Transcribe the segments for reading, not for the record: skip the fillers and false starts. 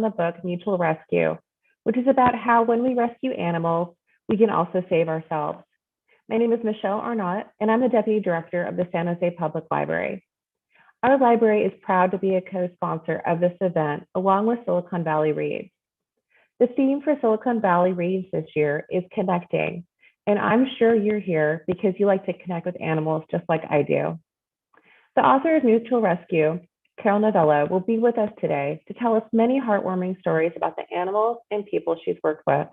the book Mutual Rescue, which is about how when we rescue animals, we can also save ourselves. My name is Michelle Arnott, and I'm the Deputy Director of the San Jose Public Library. Our library is proud to be a co-sponsor of this event, along with Silicon Valley Reads. The theme for Silicon Valley Reads this year is connecting, and I'm sure you're here because you like to connect with animals just like I do. The author of Mutual Rescue, Carol Novello, will be with us today to tell us many heartwarming stories about the animals and people she's worked with.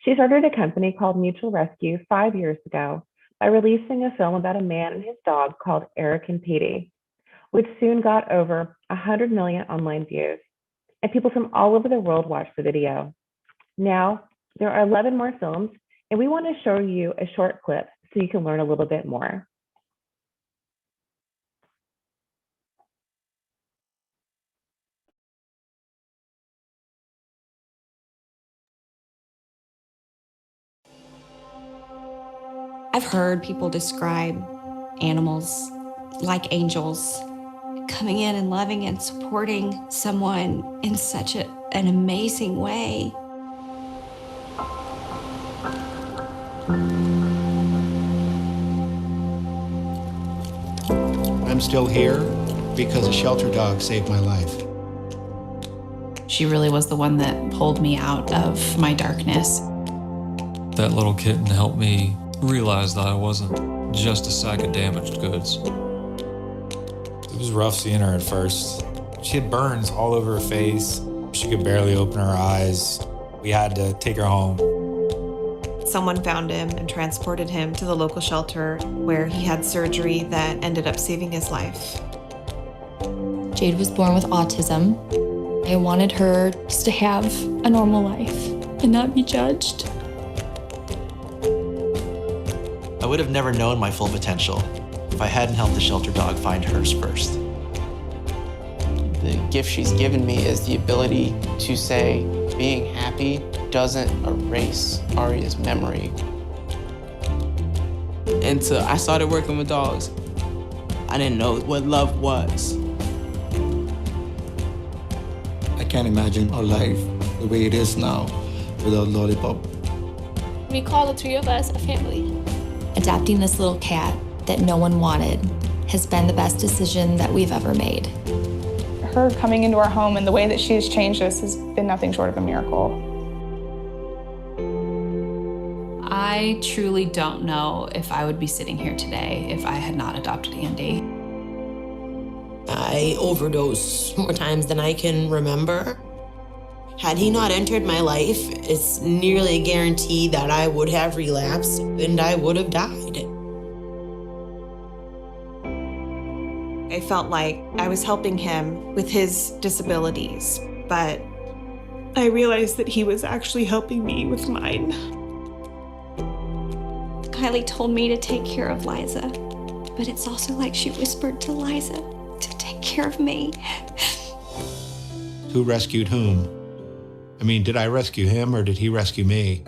She started a company called Mutual Rescue 5 years ago by releasing a film about a man and his dog called Eric and Petey, which soon got over 100 million online views, and people from all over the world watched the video. Now, there are 11 more films, and we want to show you a short clip so you can learn a little bit more. I've heard people describe animals like angels, coming in and loving and supporting someone in such an amazing way. I'm still here because a shelter dog saved my life. She really was the one that pulled me out of my darkness. That little kitten helped me realize that I wasn't just a sack of damaged goods. It was rough seeing her at first. She had burns all over her face. She could barely open her eyes. We had to take her home. Someone found him and transported him to the local shelter where he had surgery that ended up saving his life. Jade was born with autism. I wanted her just to have a normal life and not be judged. I would have never known my full potential if I hadn't helped the shelter dog find hers first. The gift she's given me is the ability to say being happy doesn't erase Aria's memory. Until I started working with dogs, I didn't know what love was. I can't imagine our life the way it is now without Lollipop. We call the three of us a family. Adopting this little cat that no one wanted has been the best decision that we've ever made. Her coming into our home and the way that she has changed us has been nothing short of a miracle. I truly don't know if I would be sitting here today if I had not adopted Andy. I overdosed more times than I can remember. Had he not entered my life, it's nearly a guarantee that I would have relapsed and I would have died. I felt like I was helping him with his disabilities, but I realized that he was actually helping me with mine. Kylie told me to take care of Liza, but it's also like she whispered to Liza to take care of me. Who rescued whom? I mean, did I rescue him or did he rescue me?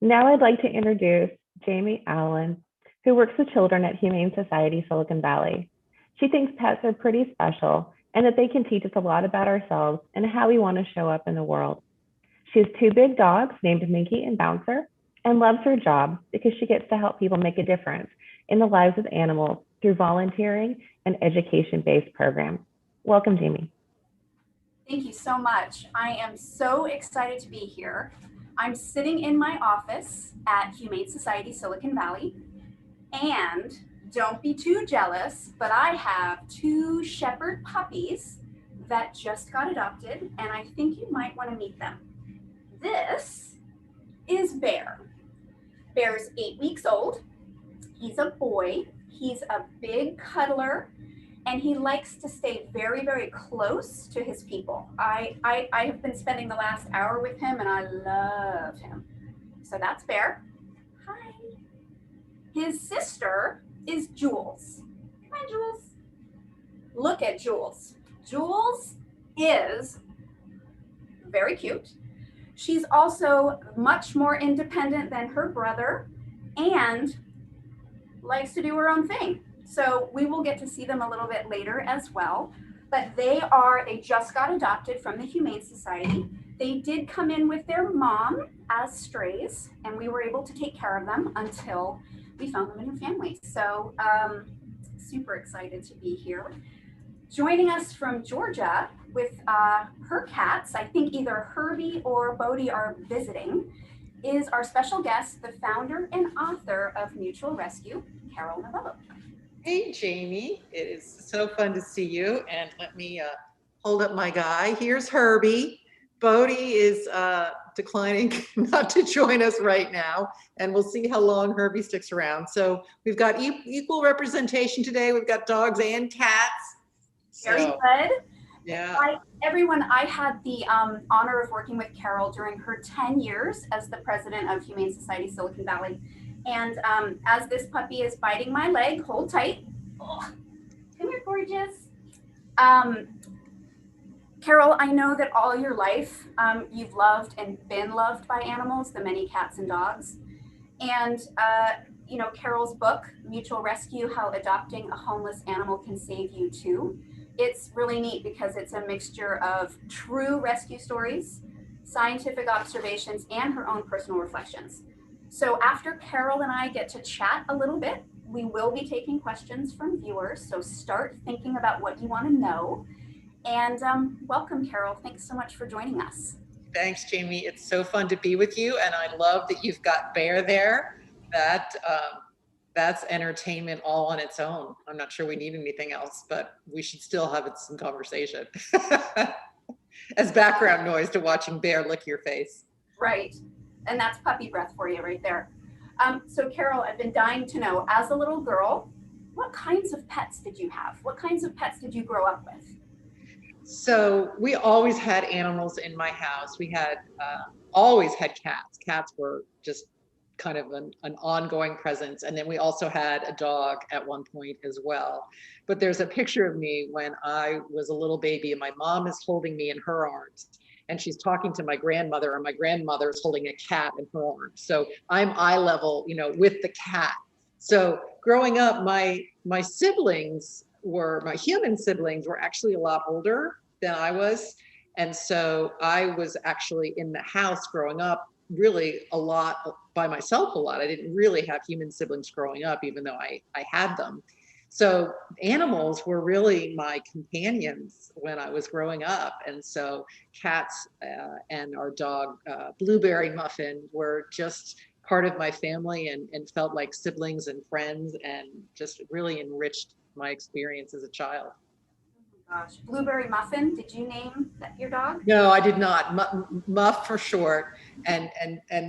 Now I'd like to introduce Jaime Allen, who works with children at Humane Society, Silicon Valley. She thinks pets are pretty special and that they can teach us a lot about ourselves and how we want to show up in the world. She has 2 big dogs named Minky and Bouncer and loves her job because she gets to help people make a difference in the lives of animals through volunteering and education-based programs. Welcome, Jaime. Thank you so much. I am so excited to be here. I'm sitting in my office at Humane Society, Silicon Valley, and don't be too jealous, but I have 2 shepherd puppies that just got adopted, and I think you might want to meet them. This is Bear. Bear's 8 weeks old. He's a boy. He's a big cuddler, and he likes to stay very, very close to his people. I have been spending the last hour with him, and I love him. So that's Bear. Hi. His sister is Jules. Come on, Jules. Look at Jules. Jules is very cute. She's also much more independent than her brother and likes to do her own thing. So we will get to see them a little bit later as well. But they just got adopted from the Humane Society. They did come in with their mom as strays, and we were able to take care of them until we found them a new family. So super excited to be here. Joining us from Georgia with her cats, I think either Herbie or Bodie are visiting, is our special guest, the founder and author of Mutual Rescue, Carol Novello. Hey, Jamie. It is so fun to see you. And let me hold up my guy. Here's Herbie. Bodie is declining not to join us right now, and we'll see how long Herbie sticks around. So we've got equal representation today. We've got dogs and cats. Very good. Yeah. Everyone, I had the honor of working with Carol during her 10 years as the president of Humane Society Silicon Valley. And as this puppy is biting my leg, hold tight. Oh, come here, gorgeous. Carol, I know that all your life you've loved and been loved by animals, the many cats and dogs. And Carol's book, Mutual Rescue, How Adopting a Homeless Animal Can Save You Too. It's really neat because it's a mixture of true rescue stories, scientific observations, and her own personal reflections. So after Carol and I get to chat a little bit, we will be taking questions from viewers. So start thinking about what you want to know. And welcome, Carol. Thanks so much for joining us. Thanks, Jamie. It's so fun to be with you. And I love that you've got Bear there. That's entertainment all on its own. I'm not sure we need anything else, but we should still have some conversation as background noise to watching Bear lick your face. Right. And that's puppy breath for you right there. So Carol, I've been dying to know, as a little girl, what kinds of pets did you have? What kinds of pets did you grow up with? So we always had animals in my house. We had always had cats. Cats were just kind of an ongoing presence. And then we also had a dog at one point as well. But there's a picture of me when I was a little baby and my mom is holding me in her arms and she's talking to my grandmother, and my grandmother is holding a cat in her arms. So I'm eye level, with the cat. So growing up, my siblings my human siblings were actually a lot older than I was. And so I was actually in the house growing up really a lot by myself a lot. I didn't really have human siblings growing up, even though I had them. So animals were really my companions when I was growing up. And so cats and our dog, Blueberry Muffin, were just part of my family and felt like siblings and friends, and just really enriched my experience as a child. Gosh, Blueberry Muffin, did you name your dog? No, I did not. Muff for short, and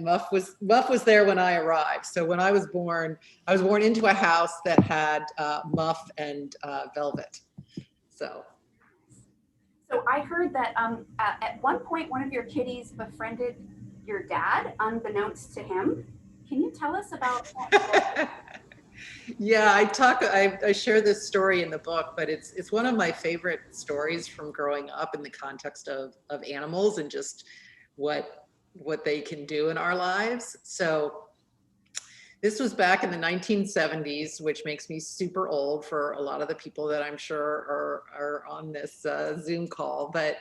Muff was there when I arrived. So when I was born into a house that had Muff and Velvet. So I heard that at one point one of your kitties befriended your dad, unbeknownst to him. Can you tell us about that? Yeah, I share this story in the book, but it's one of my favorite stories from growing up in the context of animals and just what they can do in our lives. So this was back in the 1970s, which makes me super old for a lot of the people that I'm sure are on this Zoom call, but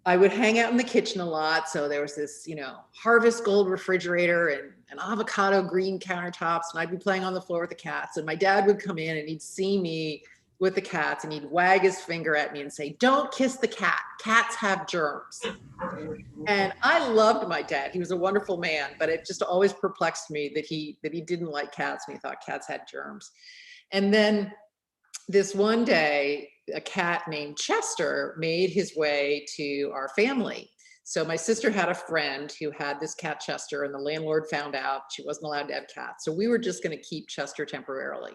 I would hang out in the kitchen a lot. So there was this, Harvest Gold refrigerator and avocado green countertops. And I'd be playing on the floor with the cats. And my dad would come in and he'd see me with the cats and he'd wag his finger at me and say, "Don't kiss the cat. Cats have germs." And I loved my dad. He was a wonderful man, but it just always perplexed me that he didn't like cats and he thought cats had germs. And then this one day, a cat named Chester made his way to our family. So my sister had a friend who had this cat Chester, and the landlord found out she wasn't allowed to have cats. So we were just going to keep Chester temporarily.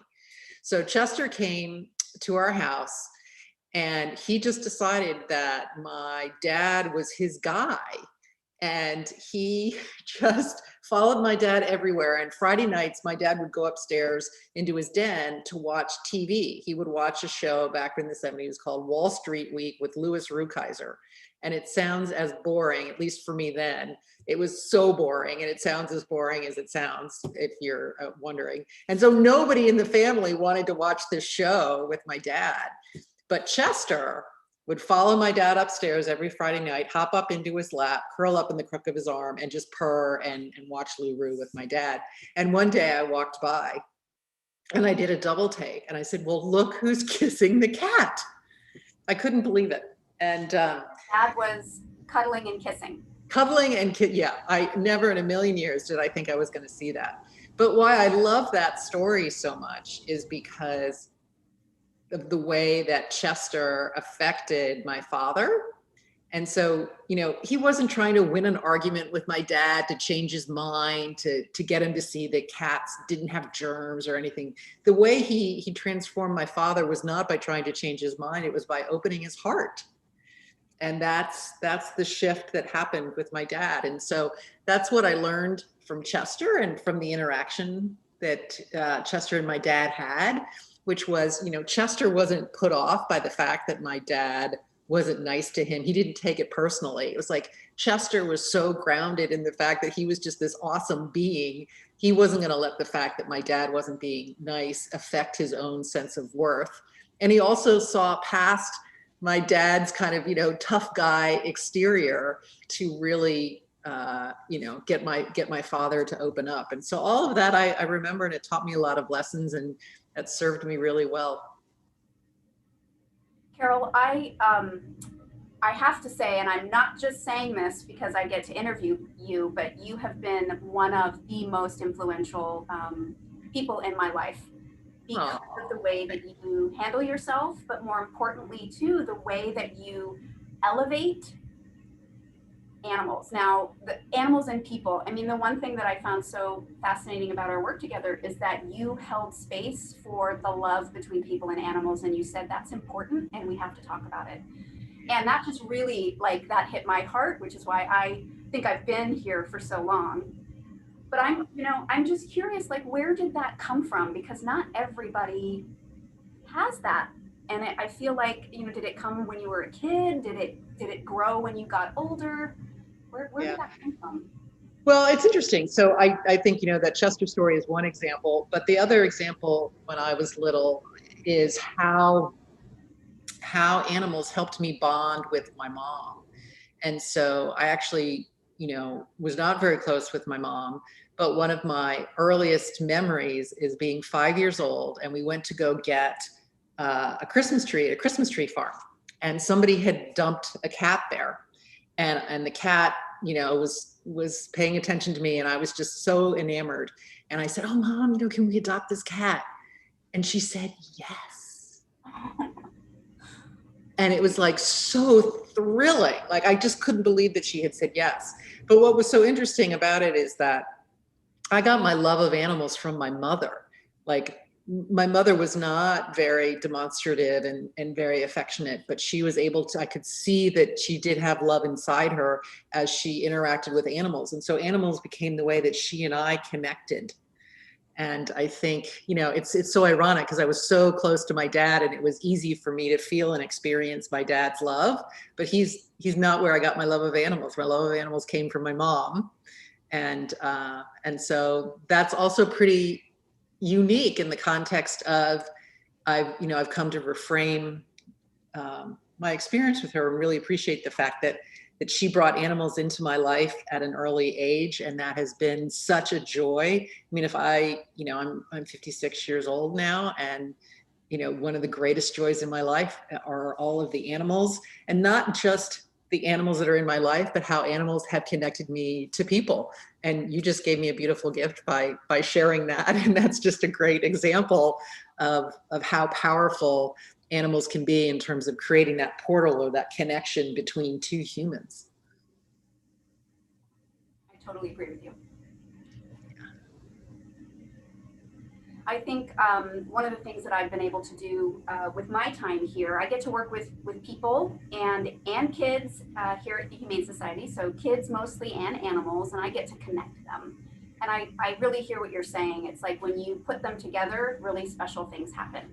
So Chester came to our house and he just decided that my dad was his guy. And he just followed my dad everywhere. And Friday nights, my dad would go upstairs into his den to watch TV. He would watch a show back in the 70s called Wall Street Week with Louis Rukeyser. And it sounds as boring, at least for me then. It was so boring, and it sounds as boring as it sounds, if you're wondering. And so nobody in the family wanted to watch this show with my dad. But Chester would follow my dad upstairs every Friday night, hop up into his lap, curl up in the crook of his arm, and just purr and watch Lou with my dad. And one day I walked by and I did a double take, and I said, well, look who's kissing the cat. I couldn't believe it. And Dad was cuddling and kissing. Cuddling and yeah, I never in a million years did I think I was going to see that. But why I love that story so much is because of the way that Chester affected my father. And so, you know, he wasn't trying to win an argument with my dad to change his mind, to get him to see that cats didn't have germs or anything. The way he transformed my father was not by trying to change his mind, it was by opening his heart. And that's the shift that happened with my dad. And so that's what I learned from Chester and from the interaction that Chester and my dad had, which was, you know, Chester wasn't put off by the fact that my dad wasn't nice to him. He didn't take it personally. It was like Chester was so grounded in the fact that he was just this awesome being. He wasn't going to let the fact that my dad wasn't being nice affect his own sense of worth. And he also saw past my dad's kind of, you know, tough guy exterior to really, you know, get my father to open up. And so all of that I remember, and it taught me a lot of lessons, and that served me really well. Carol, I have to say, and I'm not just saying this because I get to interview you, but you have been one of the most influential people in my life because of the way that you handle yourself, but more importantly, too, the way that you elevate animals. Now, the animals and people, I mean, the one thing that I found so fascinating about our work together is that you held space for the love between people and animals, and you said that's important and we have to talk about it. And that just really, like, that hit my heart, which is why I think I've been here for so long. But I'm just curious, like, where did that come from? Because not everybody has that. And I feel like, you know, did it come when you were a kid? Did it grow when you got older? Where did that come from? Well, it's interesting. So I think, you know, that Chester story is one example, but the other example when I was little is how animals helped me bond with my mom. And so I actually, you know, was not very close with my mom, but one of my earliest memories is being 5 years old, and we went to go get a Christmas tree at a Christmas tree farm, and somebody had dumped a cat there, and the cat, you know, was paying attention to me, and I was just so enamored. And I said, "Oh, Mom, you know, can we adopt this cat?" And she said, "Yes." And it was like so thrilling. Like, I just couldn't believe that she had said yes. But what was so interesting about it is that I got my love of animals from my mother. Like, my mother was not very demonstrative and very affectionate, but she was able to, I could see that she did have love inside her as she interacted with animals. And so animals became the way that she and I connected. And I think, you know, it's so ironic because I was so close to my dad, and it was easy for me to feel and experience my dad's love, but he's not where I got my love of animals. My love of animals came from my mom. And so that's also pretty unique in the context of I've come to reframe my experience with her and really appreciate the fact that she brought animals into my life at an early age, and that has been such a joy. I mean, if I'm 56 years old now, and you know, one of the greatest joys in my life are all of the animals, and not just the animals that are in my life, but how animals have connected me to people. And you just gave me a beautiful gift by sharing that. And that's just a great example of how powerful animals can be in terms of creating that portal or that connection between two humans. I totally agree with you. I think one of the things that I've been able to do with my time here, I get to work with people and kids here at the Humane Society. So kids mostly and animals, and I get to connect them. And I really hear what you're saying. It's like when you put them together, really special things happen.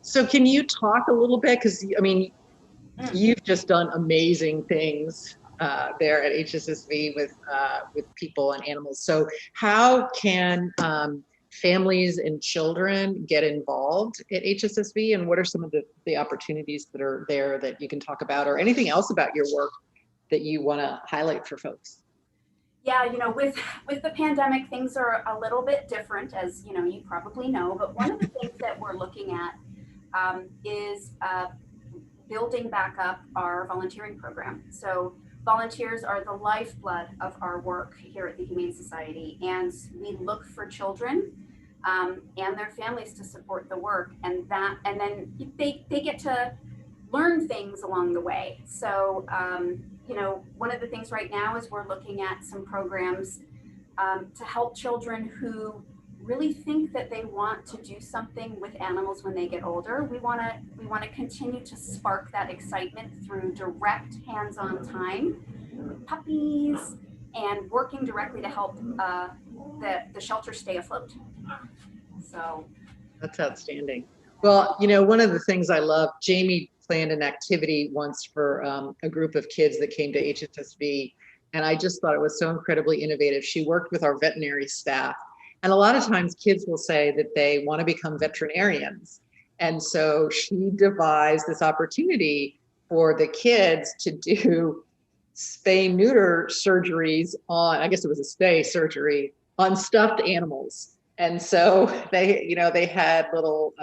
So can you talk a little bit? Because I mean, you've just done amazing things there at HSSV with people and animals. So how can families and children get involved at HSSV, and what are some of the opportunities that are there that you can talk about, or anything else about your work that you want to highlight for folks? Yeah, with the pandemic, things are a little bit different, as you probably know. But one of the things that we're looking at is building back up our volunteering program. So volunteers are the lifeblood of our work here at the Humane Society, and we look for children and their families to support the work, and then they get to learn things along the way. So one of the things right now is we're looking at some programs to help children who really think that they want to do something with animals when they get older. We want to continue to spark that excitement through direct hands-on time with puppies and working directly to help the shelter stay afloat. So that's outstanding. Well, one of the things I love, Jamie planned an activity once for a group of kids that came to HSSV, and I just thought it was so incredibly innovative. She worked with our veterinary staff, and a lot of times kids will say that they want to become veterinarians, and so she devised this opportunity for the kids to do spay neuter surgeries on, I guess it was a spay surgery on stuffed animals. And so they had little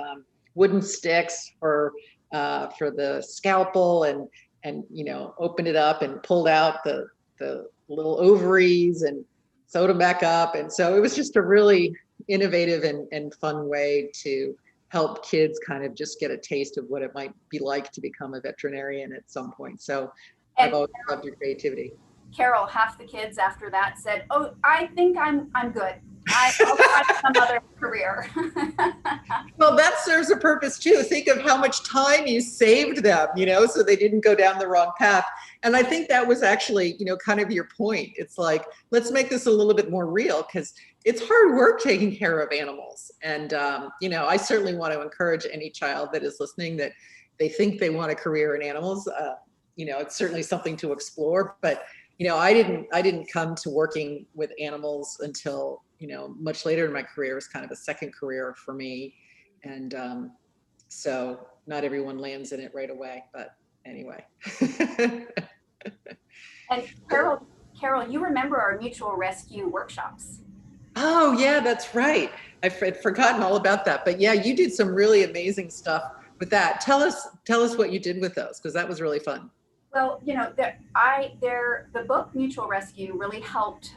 wooden sticks for the scalpel, and opened it up and pulled out the little ovaries and sewed them back up. And so it was just a really innovative and fun way to help kids kind of just get a taste of what it might be like to become a veterinarian at some point. So I've always loved your creativity. Carol, half the kids after that said, "Oh, I think I'm good. I'll try some other career." Well, that serves a purpose too. Think of how much time you saved them, so they didn't go down the wrong path. And I think that was actually, kind of your point. It's like, let's make this a little bit more real, because it's hard work taking care of animals. And, I certainly want to encourage any child that is listening that they think they want a career in animals. It's certainly something to explore, but I didn't come to working with animals until, much later in my career. It was kind of a second career for me. And so not everyone lands in it right away, but anyway. And Carol, you remember our mutual rescue workshops? Oh yeah, that's right. I'd forgotten all about that, but yeah, you did some really amazing stuff with that. Tell us what you did with those, because that was really fun. Well, the book Mutual Rescue really helped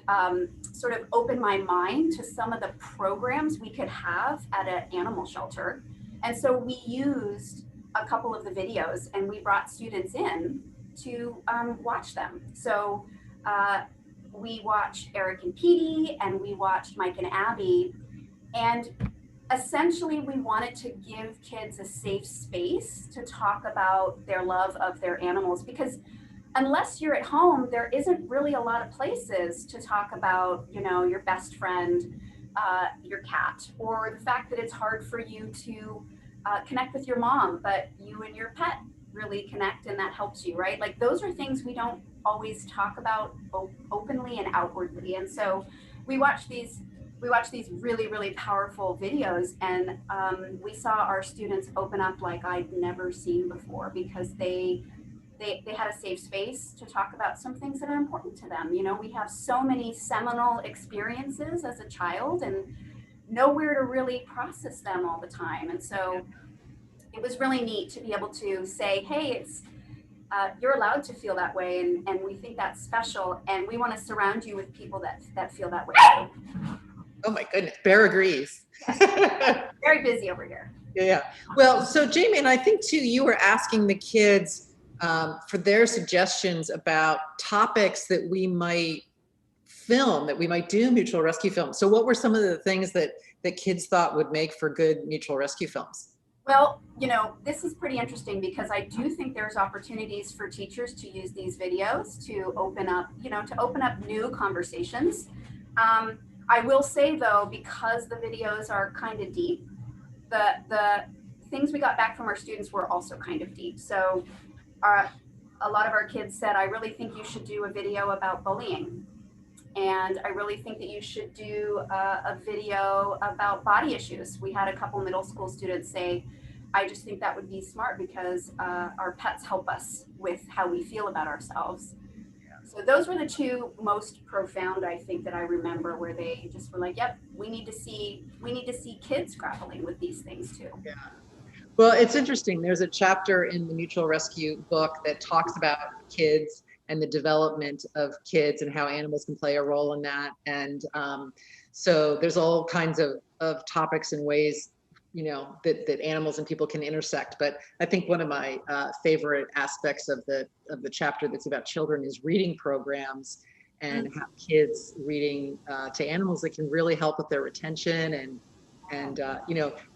sort of open my mind to some of the programs we could have at an animal shelter. And so we used a couple of the videos, and we brought students in to watch them. So we watched Eric and Petey, and we watched Mike and Abby. And essentially, we wanted to give kids a safe space to talk about their love of their animals, because unless you're at home, there isn't really a lot of places to talk about, your best friend, your cat, or the fact that it's hard for you to connect with your mom, but you and your pet really connect, and that helps you, right? Like, those are things we don't always talk about openly and outwardly. And so we watched these really, really powerful videos, and we saw our students open up like I'd never seen before, because they had a safe space to talk about some things that are important to them. We have so many seminal experiences as a child and nowhere to really process them all the time. And so it was really neat to be able to say, hey, you're allowed to feel that way, and we think that's special, and we want to surround you with people that feel that way too. Oh my goodness, Bear agrees. Very busy over here. Yeah. Well, so Jamie, and I think too, you were asking the kids for their suggestions about topics that we might film, that we might do mutual rescue films. So what were some of the things that kids thought would make for good mutual rescue films? Well, this is pretty interesting because I do think there's opportunities for teachers to use these videos to open up, new conversations. I will say though, because the videos are kind of deep, the things we got back from our students were also kind of deep. So a lot of our kids said, I really think you should do a video about bullying. And I really think that you should do a video about body issues. We had a couple middle school students say, I just think that would be smart because our pets help us with how we feel about ourselves. So those were the two most profound, I think, that I remember, where they just were like, yep, we need to see kids grappling with these things too. Yeah. Well, it's interesting. There's a chapter in the mutual rescue book that talks about kids and the development of kids and how animals can play a role in that. And so there's all kinds of topics and ways, that animals and people can intersect. But I think one of my favorite aspects of the chapter that's about children is reading programs and how kids reading to animals that can really help with their retention and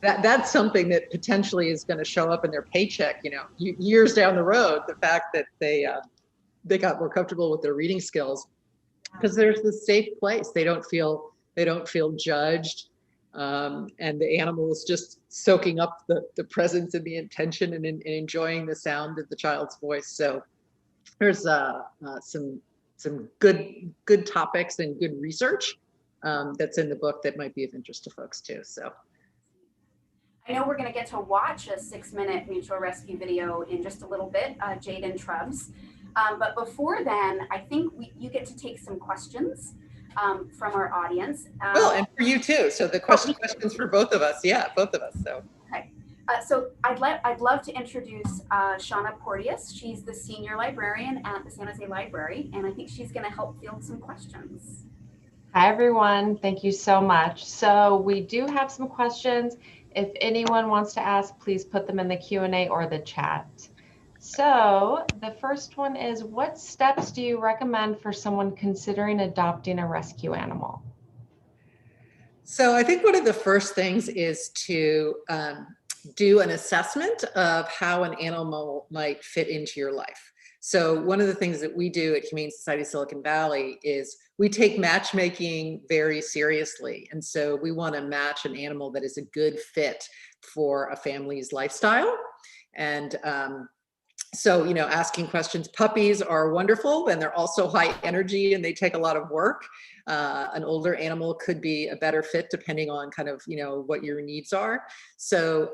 that's something that potentially is going to show up in their paycheck, years down the road. The fact that they got more comfortable with their reading skills because there's this safe place. They don't feel judged. And the animal is just soaking up the presence and the intention and enjoying the sound of the child's voice. So there's some good topics and good research that's in the book that might be of interest to folks too. So I know we're going to get to watch a 6-minute mutual rescue video in just a little bit, Jade and Trubs. But before then, I think you get to take some questions from our audience. Well, and for you too. So the questions for both of us. Yeah, both of us. So. Okay. So I'd love to introduce Shauna Porteous. She's the senior librarian at the San Jose Library, and I think she's going to help field some questions. Hi, everyone. Thank you so much. So we do have some questions. If anyone wants to ask, please put them in the Q&A or the chat. So the first one is, what steps do you recommend for someone considering adopting a rescue animal? So I think one of the first things is to do an assessment of how an animal might fit into your life. So one of the things that we do at Humane Society Silicon Valley is we take matchmaking very seriously. And so we want to match an animal that is a good fit for a family's lifestyle. And so, asking questions. Puppies are wonderful, and they're also high energy and they take a lot of work. An older animal could be a better fit depending on kind of, what your needs are. So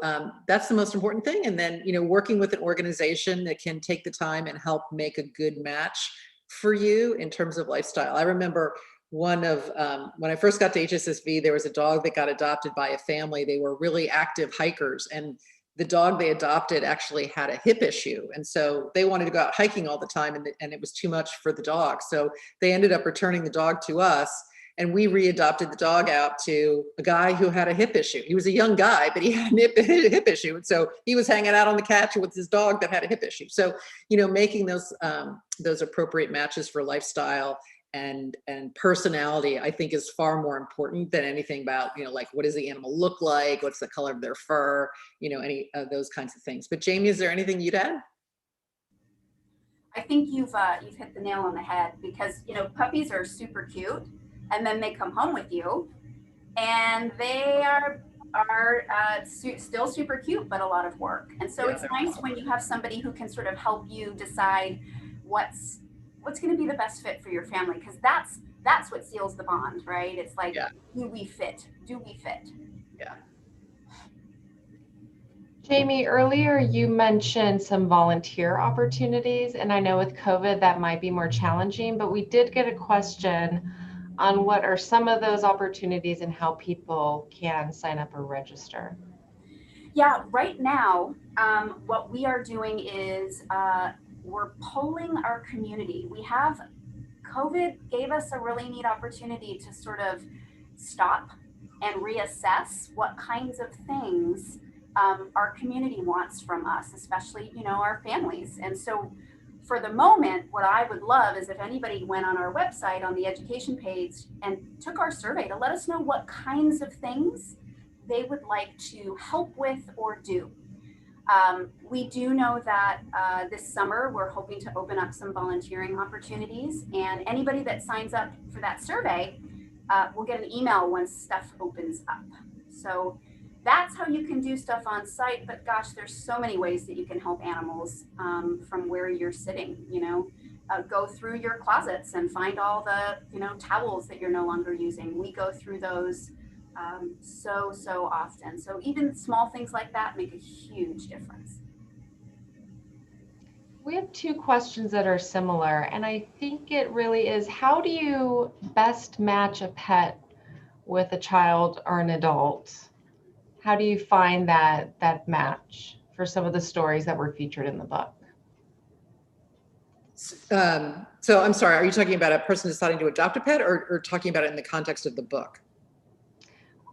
that's the most important thing. And then, working with an organization that can take the time and help make a good match for you in terms of lifestyle. I remember when I first got to HSSV, there was a dog that got adopted by a family. They were really active hikers, and the dog they adopted actually had a hip issue. And so they wanted to go out hiking all the time, and it was too much for the dog. So they ended up returning the dog to us, and we readopted the dog out to a guy who had a hip issue. He was a young guy, but he had a hip issue. And so he was hanging out on the couch with his dog that had a hip issue. So, making those appropriate matches for lifestyle and personality, I think, is far more important than anything about, like, what does the animal look like? What's the color of their fur? Any of those kinds of things. But Jamie, is there anything you'd add? I think you've hit the nail on the head, because, puppies are super cute, and then they come home with you and they are still super cute, but a lot of work. And so it's nice when you have somebody who can sort of help you decide what's going to be the best fit for your family, because that's what seals the bond, right? It's like, do we fit? Yeah. Jamie, earlier you mentioned some volunteer opportunities, and I know with COVID that might be more challenging, but we did get a question on what are some of those opportunities and how people can sign up or register. Yeah, right now, what we are doing is we're polling our community. COVID gave us a really neat opportunity to sort of stop and reassess what kinds of things our community wants from us, especially, our families. And so for the moment, what I would love is if anybody went on our website on the education page and took our survey to let us know what kinds of things they would like to help with or do. We do know that this summer we're hoping to open up some volunteering opportunities, and anybody that signs up for that survey will get an email once stuff opens up. So that's how you can do stuff on site, but gosh, there's so many ways that you can help animals from where you're sitting. Go through your closets and find all the towels that you're no longer using. We go through those so often. So even small things like that make a huge difference. We have two questions that are similar, and I think it really is, how do you best match a pet with a child or an adult? How do you find that match for some of the stories that were featured in the book? So I'm sorry, are you talking about a person deciding to adopt a pet or talking about it in the context of the book?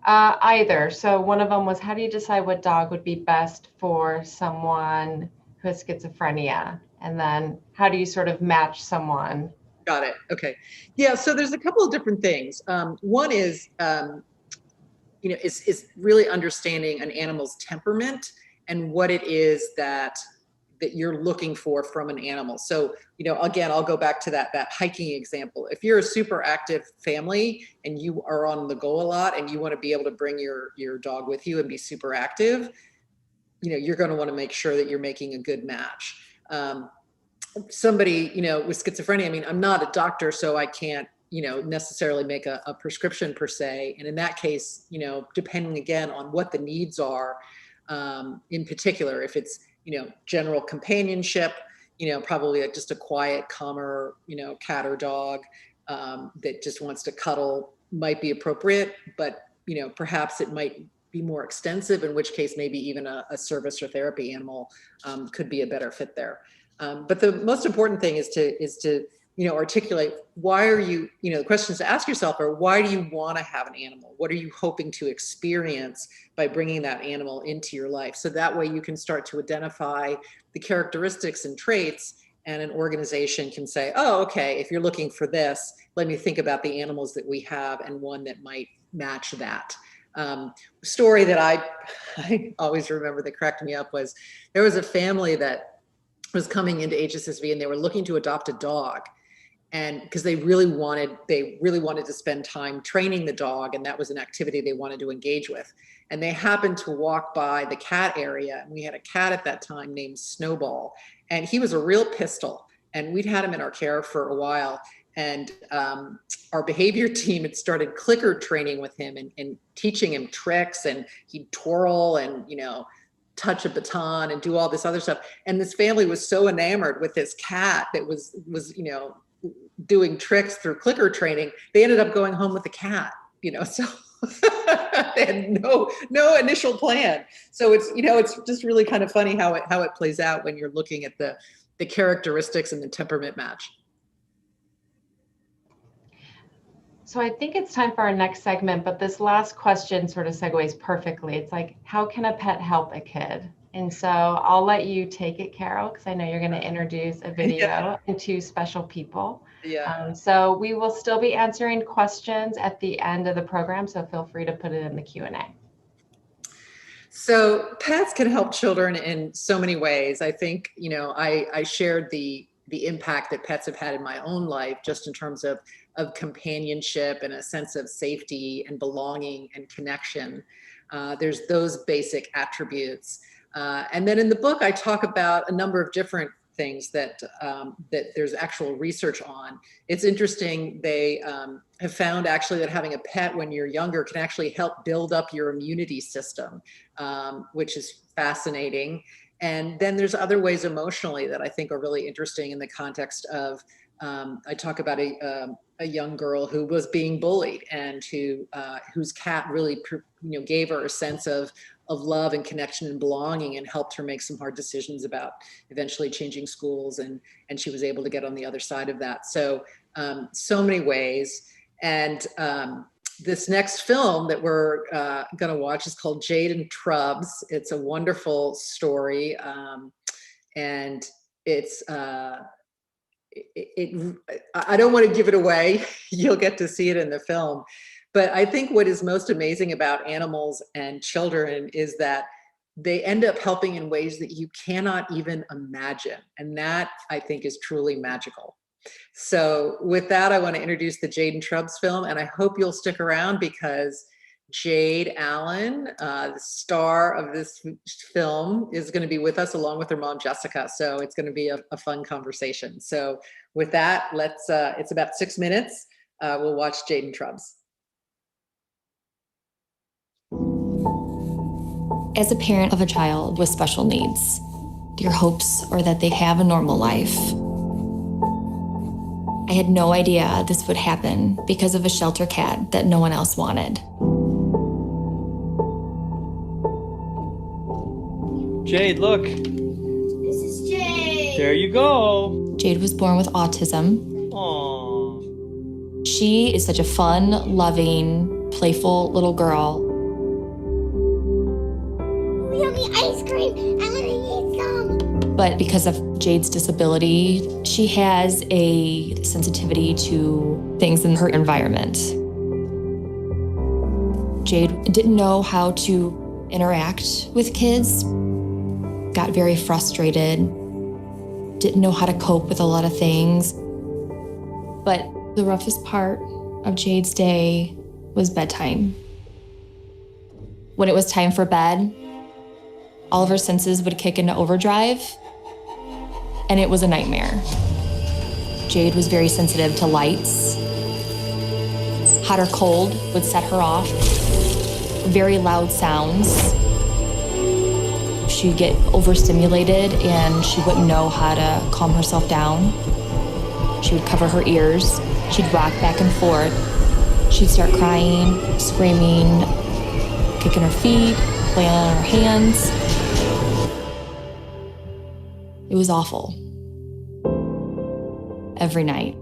Either. So one of them was, how do you decide what dog would be best for someone who has schizophrenia? And then how do you sort of match someone? Got it. Okay. Yeah. So there's a couple of different things. One is, is really understanding an animal's temperament and what it is that you're looking for from an animal. So, again, I'll go back to that hiking example. If you're a super active family and you are on the go a lot and you want to be able to bring your dog with you and be super active, you're going to want to make sure that you're making a good match. Somebody, with schizophrenia, I mean, I'm not a doctor, so I can't, necessarily make a prescription per se. And in that case, depending again on what the needs are, in particular, if it's, general companionship, probably just a quiet, calmer, cat or dog that just wants to cuddle might be appropriate, but, perhaps it might be more extensive, in which case maybe even a service or therapy animal could be a better fit there. But the most important thing is to articulate, why are you, the questions to ask yourself are, why do you want to have an animal? What are you hoping to experience by bringing that animal into your life? So that way you can start to identify the characteristics and traits, and an organization can say, oh, okay, if you're looking for this, let me think about the animals that we have and one that might match that. Story that I always remember that cracked me up was, there was a family that was coming into HSSV and they were looking to adopt a dog. And because they really wanted to spend time training the dog, and that was an activity they wanted to engage with. And they happened to walk by the cat area, and we had a cat at that time named Snowball, and he was a real pistol, and we'd had him in our care for a while. And our behavior team had started clicker training with him and teaching him tricks, and he'd twirl and touch a baton and do all this other stuff. And this family was so enamored with this cat that was doing tricks through clicker training, they ended up going home with the cat, so they had no initial plan. So it's just really kind of funny how it plays out when you're looking at the characteristics and the temperament match. So I think it's time for our next segment, but this last question sort of segues perfectly. It's like, how can a pet help a kid? And so I'll let you take it, Carol, because I know you're going to introduce a video and two special people. Yeah. So we will still be answering questions at the end of the program, so feel free to put it in the Q&A. So pets can help children in so many ways. I think, I shared the impact that pets have had in my own life, just in terms of companionship and a sense of safety and belonging and connection. There's those basic attributes. And then in the book, I talk about a number of different things that there's actual research on. It's interesting. They have found actually that having a pet when you're younger can actually help build up your immunity system, which is fascinating. And then there's other ways emotionally that I think are really interesting in the context of, I talk about a young girl who was being bullied and whose cat really, gave her a sense of love and connection and belonging, and helped her make some hard decisions about eventually changing schools. And she was able to get on the other side of that. So, so many ways. And this next film that we're going to watch is called Jade and Trubs. It's a wonderful story. And it's I don't want to give it away. You'll get to see it in the film. But I think what is most amazing about animals and children is that they end up helping in ways that you cannot even imagine. And that, I think, is truly magical. So with that, I want to introduce the Jade and Trubs film, and I hope you'll stick around because Jade Allen, the star of this film, is going to be with us along with her mom, Jessica. So it's going to be a fun conversation. So with that, it's about 6 minutes. We'll watch Jade and Trubs. As a parent of a child with special needs, your hopes are that they have a normal life. I had no idea this would happen because of a shelter cat that no one else wanted. Jade, look. This is Jade. There you go. Jade was born with autism. Aww. She is such a fun, loving, playful little girl. Yummy ice cream. I want to eat some. But because of Jade's disability, she has a sensitivity to things in her environment. Jade didn't know how to interact with kids, got very frustrated, didn't know how to cope with a lot of things. But the roughest part of Jade's day was bedtime. When it was time for bed, all of her senses would kick into overdrive, and it was a nightmare. Jade was very sensitive to lights. Hot or cold would set her off. Very loud sounds. She'd get overstimulated and she wouldn't know how to calm herself down. She would cover her ears. She'd rock back and forth. She'd start crying, screaming, kicking her feet, playing on her hands. It was awful. Every night,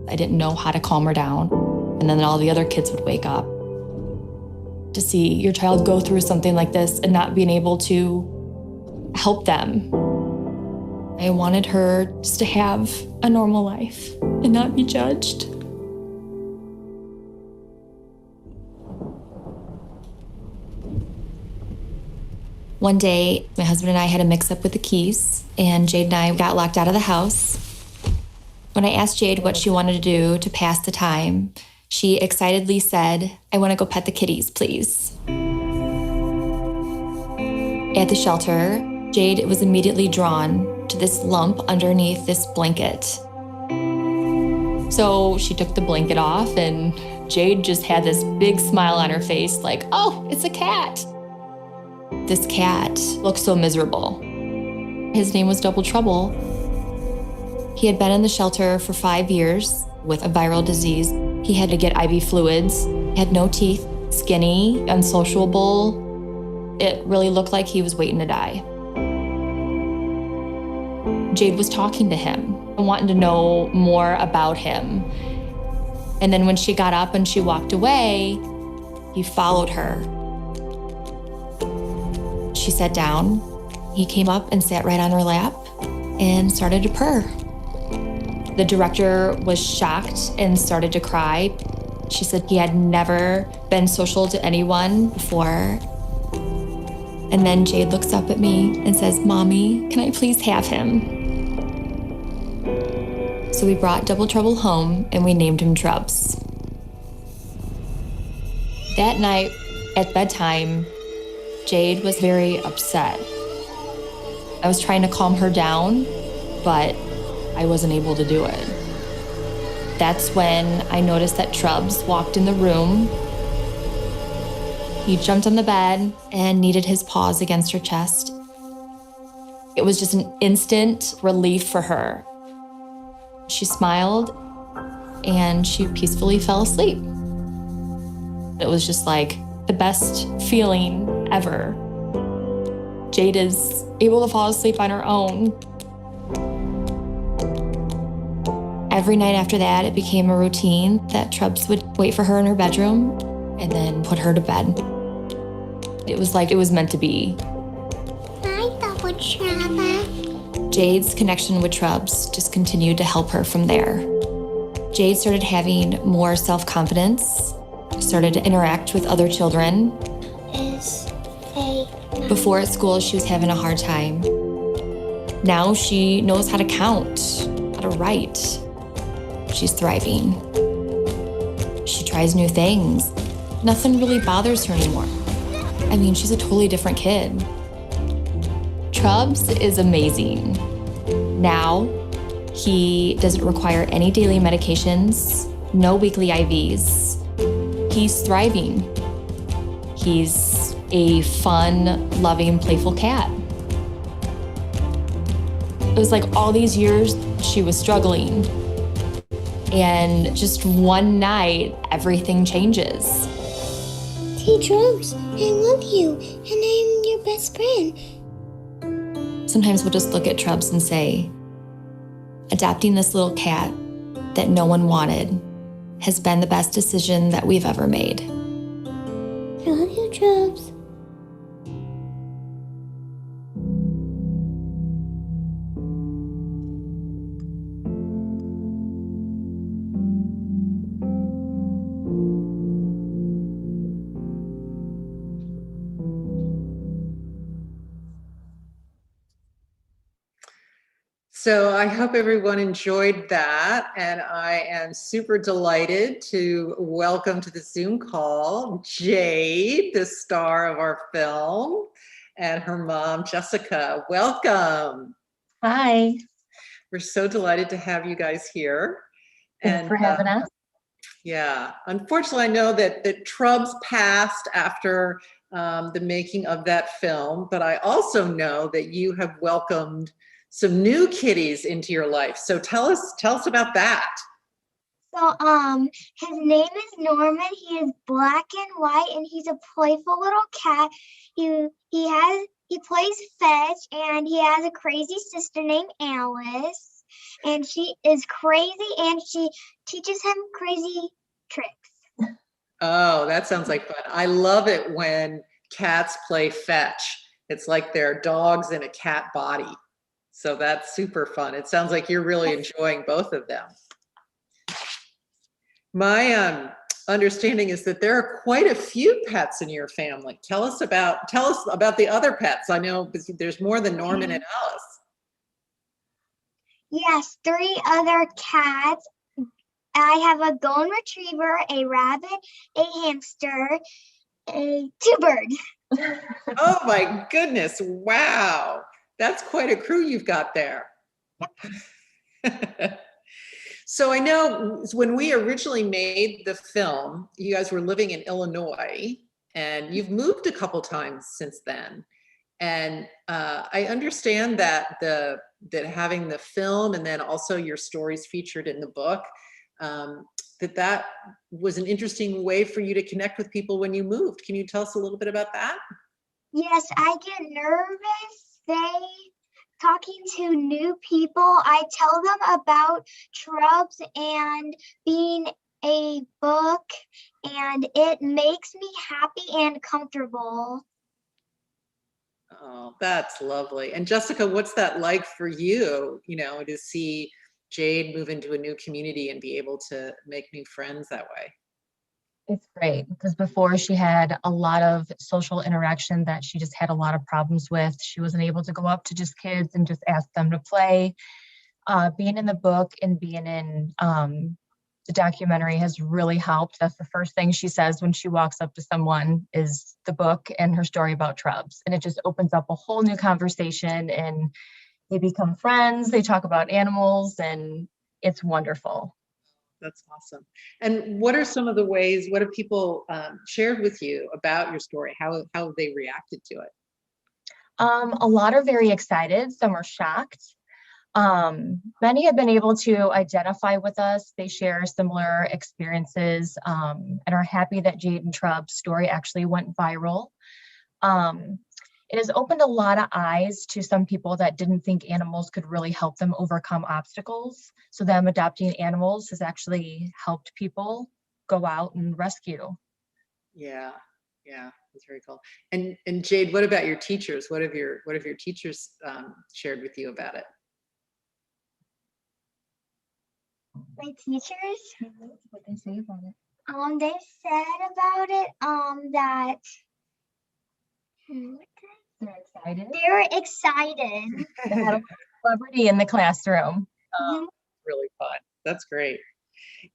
I didn't know how to calm her down. And then all the other kids would wake up. To see your child go through something like this and not being able to help them. I wanted her just to have a normal life and not be judged. One day, my husband and I had a mix-up with the keys, and Jade and I got locked out of the house. When I asked Jade what she wanted to do to pass the time, she excitedly said, "I want to go pet the kitties, please." At the shelter, Jade was immediately drawn to this lump underneath this blanket. So she took the blanket off, and Jade just had this big smile on her face like, "Oh, it's a cat." This cat looked so miserable. His name was Double Trouble. He had been in the shelter for 5 years with a viral disease. He had to get IV fluids, had no teeth, skinny, unsociable. It really looked like he was waiting to die. Jade was talking to him and wanting to know more about him. And then when she got up and she walked away, he followed her. She sat down. He came up and sat right on her lap and started to purr. The director was shocked and started to cry. She said he had never been social to anyone before. And then Jade looks up at me and says, "Mommy, can I please have him?" So we brought Double Trouble home and we named him Trubs. That night at bedtime, Jade was very upset. I was trying to calm her down, but I wasn't able to do it. That's when I noticed that Trubs walked in the room. He jumped on the bed and kneaded his paws against her chest. It was just an instant relief for her. She smiled and she peacefully fell asleep. It was just like the best feeling ever. Jade is able to fall asleep on her own. Every night after that, it became a routine that Trubs would wait for her in her bedroom and then put her to bed. It was like it was meant to be. Hi, Double Trouble. Jade's connection with Trubs just continued to help her from there. Jade started having more self-confidence, started to interact with other children. Before at school, she was having a hard time. Now she knows how to count, how to write. She's thriving. She tries new things. Nothing really bothers her anymore. I mean, she's a totally different kid. Trubs is amazing. Now, he doesn't require any daily medications, no weekly IVs. He's thriving. He's a fun, loving, playful cat. It was like all these years she was struggling. And just one night, everything changes. Hey, Trubs, I love you, and I'm your best friend. Sometimes we'll just look at Trubs and say, adopting this little cat that no one wanted has been the best decision that we've ever made. I love you, Trubs. So I hope everyone enjoyed that, and I am super delighted to welcome to the Zoom call Jade, the star of our film, and her mom, Jessica. Welcome. Hi. We're so delighted to have you guys here. Thanks for having us. Yeah, unfortunately, I know that Trubs passed after the making of that film, but I also know that you have welcomed some new kitties into your life. So tell us about that. So, his name is Norman. He is black and white, and he's a playful little cat. He plays fetch, and he has a crazy sister named Alice, and she is crazy, and she teaches him crazy tricks. Oh, that sounds like fun. I love it when cats play fetch. It's like they're dogs in a cat body. So that's super fun. It sounds like you're really enjoying both of them. My understanding is that there are quite a few pets in your family. Tell us about the other pets. I know there's more than Norman and Alice. Yes, 3 other cats. I have a golden retriever, a rabbit, a hamster, 2 birds. Oh my goodness, wow. That's quite a crew you've got there. So I know when we originally made the film, you guys were living in Illinois, and you've moved a couple times since then. And I understand that that having the film and then also your stories featured in the book, that was an interesting way for you to connect with people when you moved. Can you tell us a little bit about that? Yes, I get nervous. Talking to new people, I tell them about Trubs and being a book, and it makes me happy and comfortable. Oh, that's lovely. And Jessica, what's that like for you, to see Jade move into a new community and be able to make new friends that way? It's great because before she had a lot of social interaction that she just had a lot of problems with. She wasn't able to go up to just kids and just ask them to play. Being in the book and being in the documentary has really helped. That's the first thing she says when she walks up to someone is the book and her story about Trubs. And it just opens up a whole new conversation, and they become friends. They talk about animals, and it's wonderful. That's awesome. And what are some of the ways, what have people shared with you about your story? How they reacted to it? A lot are very excited. Some are shocked. Many have been able to identify with us. They share similar experiences and are happy that Jade and Trub's story actually went viral. It has opened a lot of eyes to some people that didn't think animals could really help them overcome obstacles. So them adopting animals has actually helped people go out and rescue. Yeah, that's very cool. And Jade, what about your teachers? What have your teachers shared with you about it? My teachers, What they say about it? they said about it, that They're excited. they were excited. They had a celebrity in the classroom. Really fun. That's great.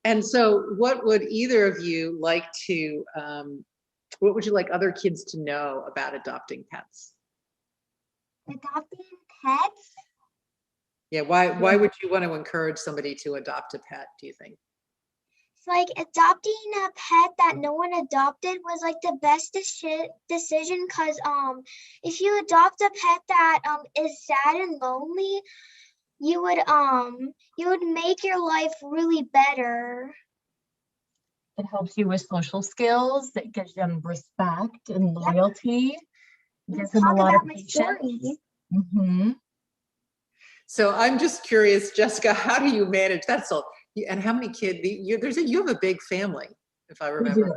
And so, what would either of you like to? What would you like other kids to know about adopting pets? Adopting pets? Yeah. Why would you want to encourage somebody to adopt a pet? Do you think? It's like adopting a pet that no one adopted was like the best decision, because if you adopt a pet that is sad and lonely, you would make your life really better. It helps you with social skills. It gives them respect and loyalty. It gives them a lot of patience. Mm-hmm. So I'm just curious, Jessica, how do you manage that? So, and how many kids? You have a big family, if I remember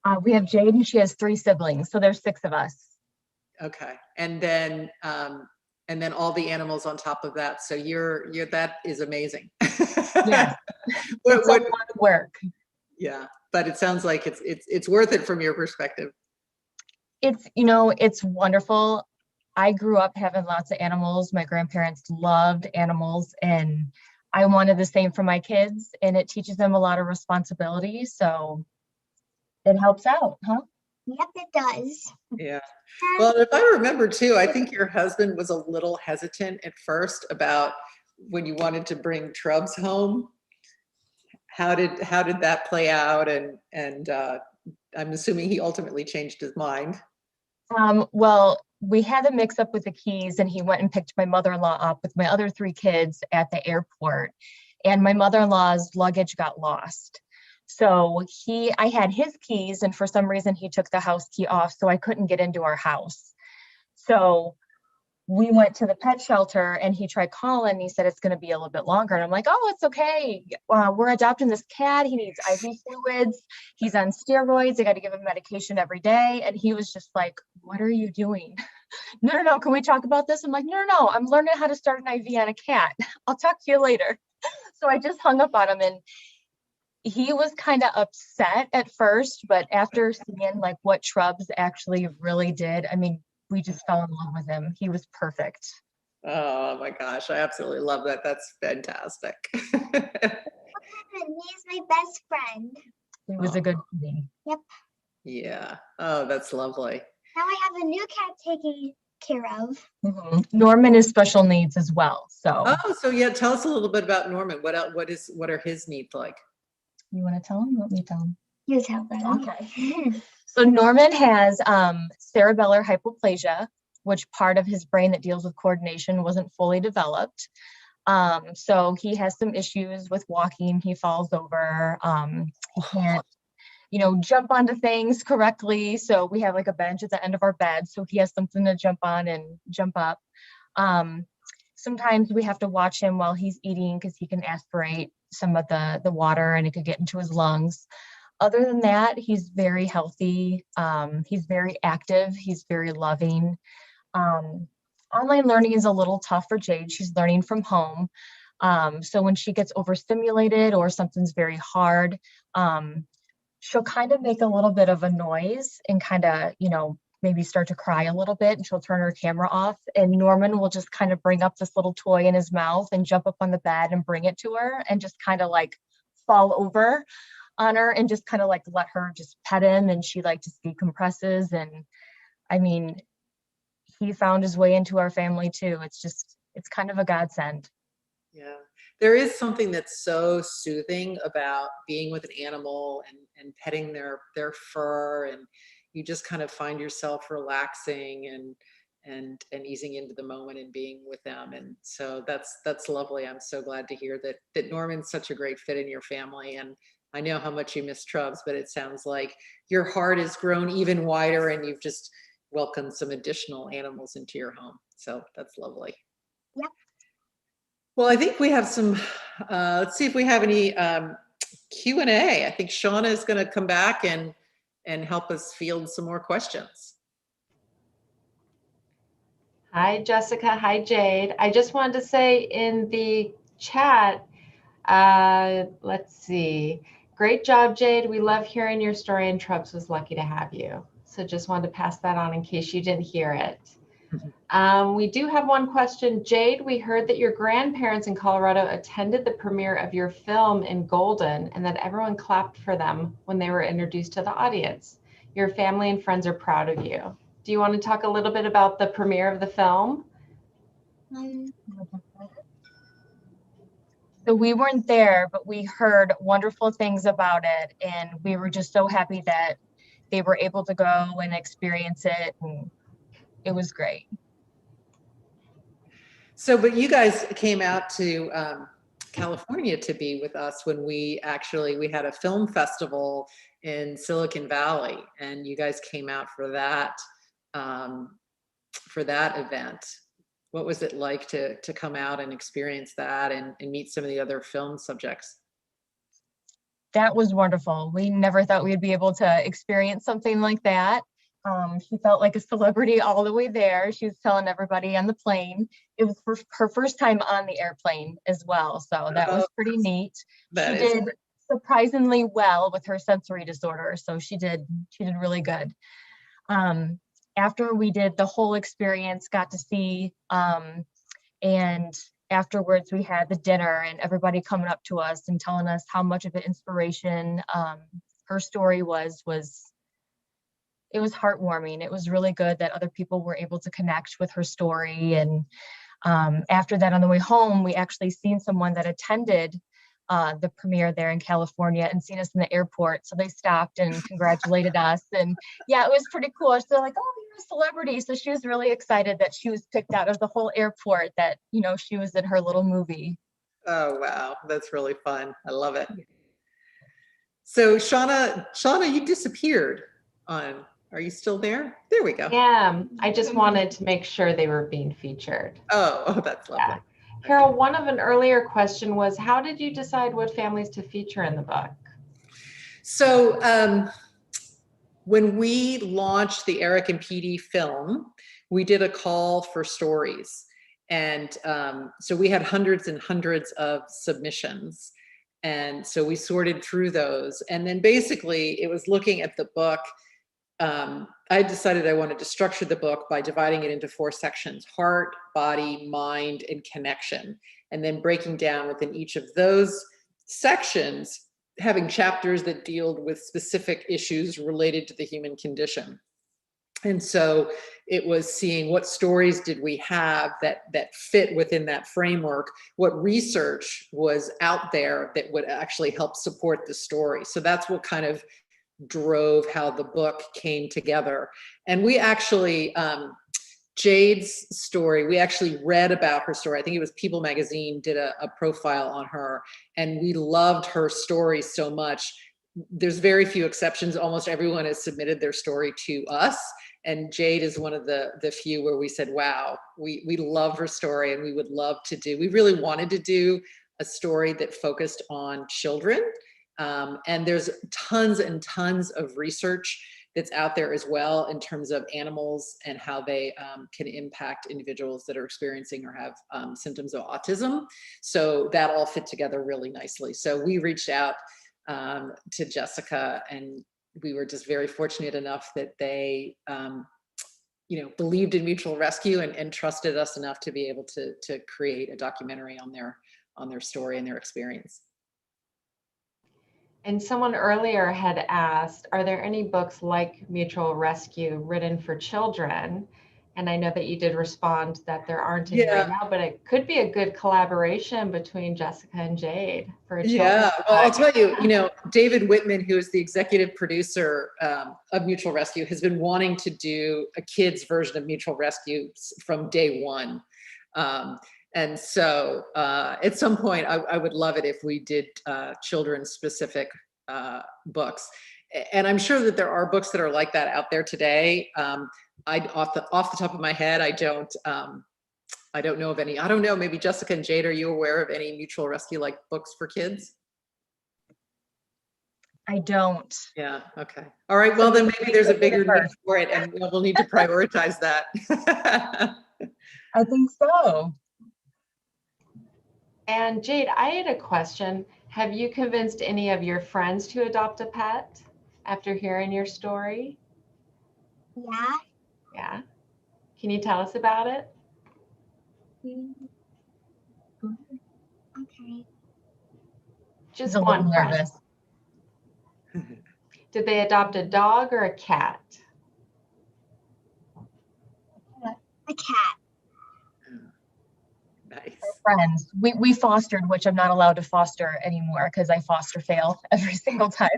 correctly. We have Jade, and she has 3 siblings, so there's 6 of us. Okay, and then all the animals on top of that. So you're that is amazing. Yeah, it's a lot of work. Yeah, but it sounds like it's worth it from your perspective. It's it's wonderful. I grew up having lots of animals. My grandparents loved animals, and I wanted the same for my kids, and it teaches them a lot of responsibility. So it helps out, huh? Yep, it does. Yeah. Well, if I remember too, I think your husband was a little hesitant at first about when you wanted to bring Trubs home. How did that play out? And I'm assuming he ultimately changed his mind. Well, we had a mix up with the keys, and he went and picked my mother-in-law up with my other 3 kids at the airport, and my mother-in-law's luggage got lost. So I had his keys, and for some reason he took the house key off, so I couldn't get into our house. So we went to the pet shelter, and he tried calling. He said it's going to be a little bit longer, and I'm like, oh, it's okay. We're adopting this cat. He needs IV fluids. He's on steroids. I got to give him medication every day. And he was just like, what are you doing? No, can we talk about this? I'm like, no, I'm learning how to start an IV on a cat. I'll talk to you later. So I just hung up on him, and he was kind of upset at first, but after seeing like what Trubs actually really did, I mean, we just fell in love with him. He was perfect. Oh my gosh, I absolutely love that. That's fantastic. He's my best friend. He was a good kitty. Yep. Yeah. Oh, that's lovely. Now I have a new cat taken care of. Mm-hmm. Norman is special needs as well. So. Oh, so yeah, tell us a little bit about Norman. What are his needs like? You want to tell him? Let me tell him. You tell them. Okay. So Norman has cerebellar hypoplasia, which part of his brain that deals with coordination wasn't fully developed. So he has some issues with walking. He falls over. He can't, jump onto things correctly. So we have like a bench at the end of our bed, so he has something to jump on and jump up. Sometimes we have to watch him while he's eating because he can aspirate some of the water and it could get into his lungs. Other than that, he's very healthy. He's very active. He's very loving. Online learning is a little tough for Jade. She's learning from home. So when she gets overstimulated or something's very hard, she'll kind of make a little bit of a noise and kind of, maybe start to cry a little bit, and she'll turn her camera off. And Norman will just kind of bring up this little toy in his mouth and jump up on the bed and bring it to her and just kind of like fall over on her and just kind of like let her just pet him, and she like just decompresses. And I mean, he found his way into our family too. It's kind of a godsend. Yeah, there is something that's so soothing about being with an animal and petting their fur, and you just kind of find yourself relaxing and easing into the moment and being with them. And so that's lovely. I'm so glad to hear that Norman's such a great fit in your family. And I know how much you miss Trubs, but it sounds like your heart has grown even wider and you've just welcomed some additional animals into your home. So that's lovely. Yep. Well, I think we have some, let's see if we have any Q&A. I think Shauna is going to come back and help us field some more questions. Hi, Jessica. Hi, Jade. I just wanted to say in the chat, Let's see. Great job, Jade. We love hearing your story, and Trubs was lucky to have you. So just wanted to pass that on in case you didn't hear it. We do have one question. Jade, we heard that your grandparents in Colorado attended the premiere of your film in Golden and that everyone clapped for them when they were introduced to the audience. Your family and friends are proud of you. Do you want to talk a little bit about the premiere of the film? So we weren't there, but we heard wonderful things about it, and we were just so happy that they were able to go and experience it, and it was great. So, but you guys came out to California to be with us when we had a film festival in Silicon Valley, and you guys came out for that event. What was it like to come out and experience that and meet some of the other film subjects? That was wonderful. We never thought we'd be able to experience something like that. She felt like a celebrity all the way there. She was telling everybody on the plane. It was her first time on the airplane as well. So that was pretty neat. She did surprisingly well with her sensory disorder. So she did really good. After we did the whole experience, got to see, and afterwards we had the dinner and everybody coming up to us and telling us how much of an inspiration her story was. It was heartwarming. It was really good that other people were able to connect with her story. And after that, on the way home, we actually seen someone that attended the premiere there in California and seen us in the airport. So they stopped and congratulated us. And yeah, it was pretty cool. So they're like, oh, you're a celebrity. So she was really excited that she was picked out of the whole airport, that, you know, she was in her little movie. Oh, wow. That's really fun. I love it. So Shauna, you disappeared on, are you still there? There we go. Yeah, I just wanted to make sure they were being featured. Oh, that's lovely. Yeah. Carol, one of an earlier question was, how did you decide what families to feature in the book? So when we launched the Eric and Petey film, we did a call for stories. And so we had hundreds and hundreds of submissions. And so we sorted through those. And then basically it was looking at the book. I decided I wanted to structure the book by dividing it into 4 sections: heart, body, mind, and connection. And then breaking down within each of those sections, having chapters that deal with specific issues related to the human condition. And so it was seeing what stories did we have that fit within that framework, what research was out there that would actually help support the story. So that's what kind of drove how the book came together. And we actually, Jade's story, we actually read about her story. I think it was People magazine did a profile on her, and we loved her story so much. There's very few exceptions. Almost everyone has submitted their story to us. And Jade is one of the few where we said, wow, we love her story, and we would love to do, we really wanted to do a story that focused on children. And there's tons and tons of research that's out there as well in terms of animals and how they can impact individuals that are experiencing or have symptoms of autism. So that all fit together really nicely. So we reached out to Jessica, and we were just very fortunate enough that they believed in mutual rescue and trusted us enough to be able to create a documentary on their story and their experience. And someone earlier had asked, are there any books like Mutual Rescue written for children? And I know that you did respond that there aren't any right now, but it could be a good collaboration between Jessica and Jade for a children's book. Well, I'll tell you, David Whitman, who is the executive producer of Mutual Rescue, has been wanting to do a kid's version of Mutual Rescue from day one. And so at some point, I would love it if we did children's specific books. And I'm sure that there are books that are like that out there today. Off the top of my head, I don't know of any. I don't know, maybe Jessica and Jade, are you aware of any Mutual Rescue like books for kids? I don't. Yeah, okay. All right, well then maybe there's a bigger need for it, and we'll need to prioritize that. I think so. And Jade, I had a question. Have you convinced any of your friends to adopt a pet after hearing your story? Yeah. Yeah. Can you tell us about it? Okay. Just She's a little one friend. nervous. Did they adopt a dog or a cat? A cat. Nice. Friends. We fostered, which I'm not allowed to foster anymore because I foster fail every single time.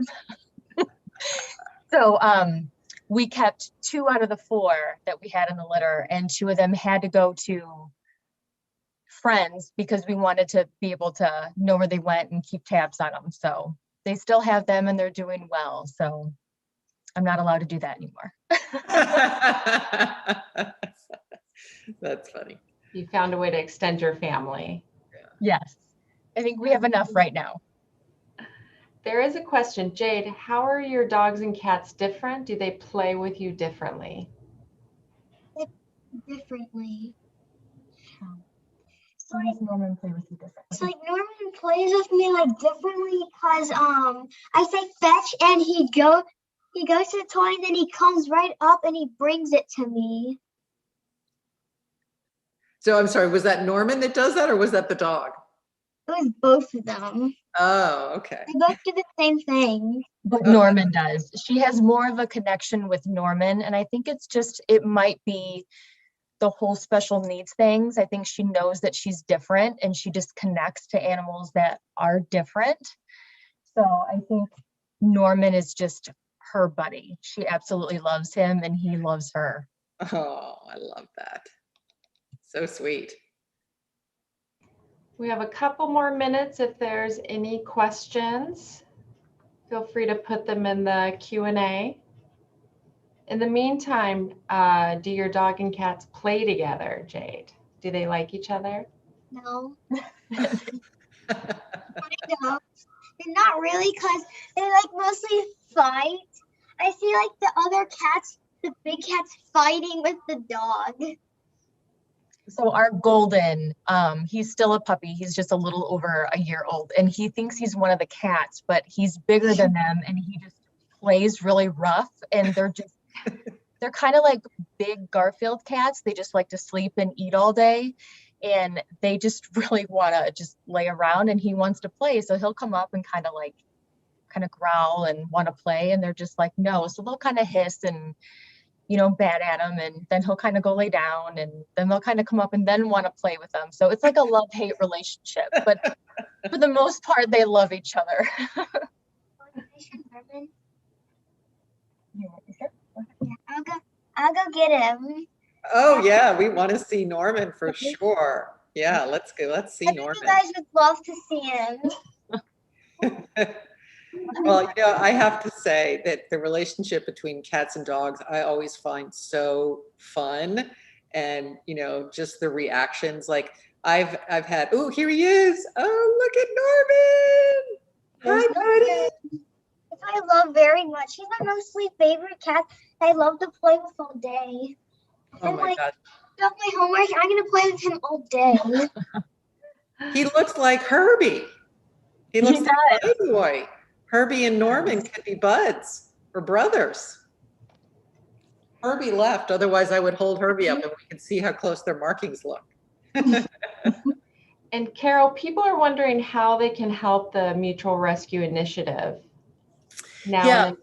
So we kept 2 out of the 4 that we had in the litter, and 2 of them had to go to friends because we wanted to be able to know where they went and keep tabs on them. So they still have them and they're doing well. So I'm not allowed to do that anymore. That's funny. You found a way to extend your family. Yes. I think we have enough right now. There is a question, Jade, how are your dogs and cats different? Do they play with you differently? Differently. So does Norman play with you differently? It's like Norman plays with me like differently because I say fetch and he goes to the toy and then he comes right up and he brings it to me. So I'm sorry, was that Norman that does that or was that the dog? It was both of them. Oh, okay. They both do the same thing. But Norman does. She has more of a connection with Norman. And I think it's just, it might be the whole special needs things. I think she knows that she's different and she just connects to animals that are different. So I think Norman is just her buddy. She absolutely loves him and he loves her. Oh, I love that. So sweet. We have a couple more minutes if there's any questions. Feel free to put them in the Q&A. In the meantime, do your dog and cats play together, Jade? Do they like each other? No. I don't. Not really because they like mostly fight. I see like the other cats, the big cats fighting with the dog. So our golden, he's still a puppy. He's just a little over a year old and he thinks he's one of the cats, but he's bigger than them and he just plays really rough and they're kind of like big Garfield cats. They just like to sleep and eat all day and they just really want to just lay around and he wants to play. So he'll come up and kind of growl and want to play and they're just like, no. So they'll kind of hiss and bat at him and then he'll kind of go lay down and then they'll kind of come up and then want to play with them. So it's like a love-hate relationship, but for the most part, they love each other. I'll go get him. Oh yeah, we want to see Norman for sure. Yeah, let's go. Let's see Norman. You guys would love to see him. Well, I have to say that the relationship between cats and dogs, I always find so fun. And, just the reactions, like I've had, oh, here he is. Oh, look at Norman. Hi, buddy. I love very much. He's my mostly favorite cat. I love to play with all day. Oh my God. Done my homework. I'm going to play with him all day. He looks like Herbie. He looks like a boy. Herbie and Norman could be buds or brothers. Herbie left, otherwise I would hold Herbie up and we can see how close their markings look. And Carol, people are wondering how they can help the Mutual Rescue Initiative. There's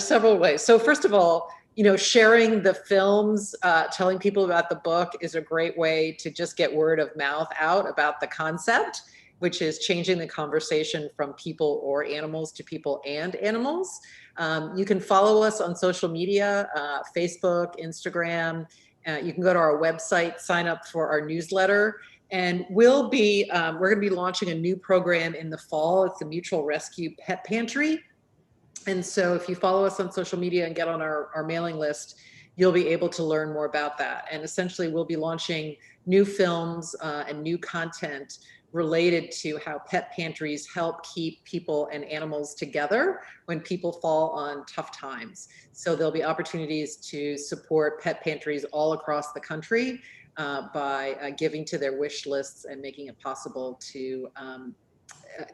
several ways. So first of all, sharing the films, telling people about the book is a great way to just get word of mouth out about the concept, which is changing the conversation from people or animals to people and animals. You can follow us on social media, Facebook, Instagram. You can go to our website, sign up for our newsletter. And we're going to be launching a new program in the fall. It's the Mutual Rescue Pet Pantry. And so if you follow us on social media and get on our mailing list, you'll be able to learn more about that. And essentially we'll be launching new films and new content related to how pet pantries help keep people and animals together when people fall on tough times. So there'll be opportunities to support pet pantries all across the country. by giving to their wish lists and making it possible to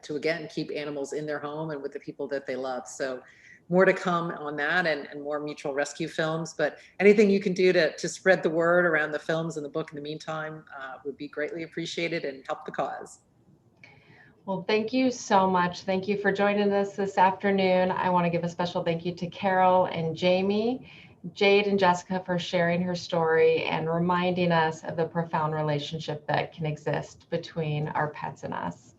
again keep animals in their home and with the people that they love. So more to come on that, and more mutual rescue films. But anything you can do to spread the word around the films and the book in the meantime would be greatly appreciated and help the cause. Well, thank you so much. Thank you for joining us this afternoon. I want to give a special thank you to Carol and Jamie, Jade and Jessica for sharing her story and reminding us of the profound relationship that can exist between our pets and us.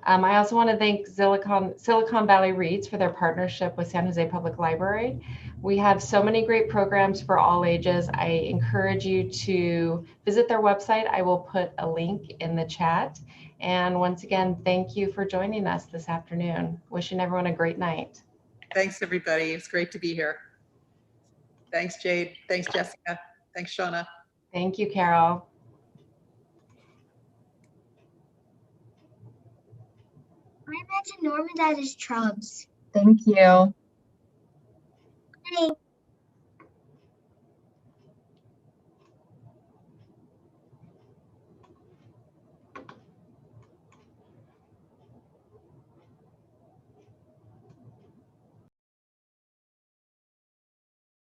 I also want to thank Silicon Valley Reads for their partnership with San Jose Public Library. We have so many great programs for all ages. I encourage you to visit their website. I will put a link in the chat. And once again, thank you for joining us this afternoon. Wishing everyone a great night. Thanks, everybody. It's great to be here. Thanks, Jade. Thanks, Jessica. Thanks, Shauna. Thank you, Carol. I imagine Norman's at his trubs. Thank you. Hey.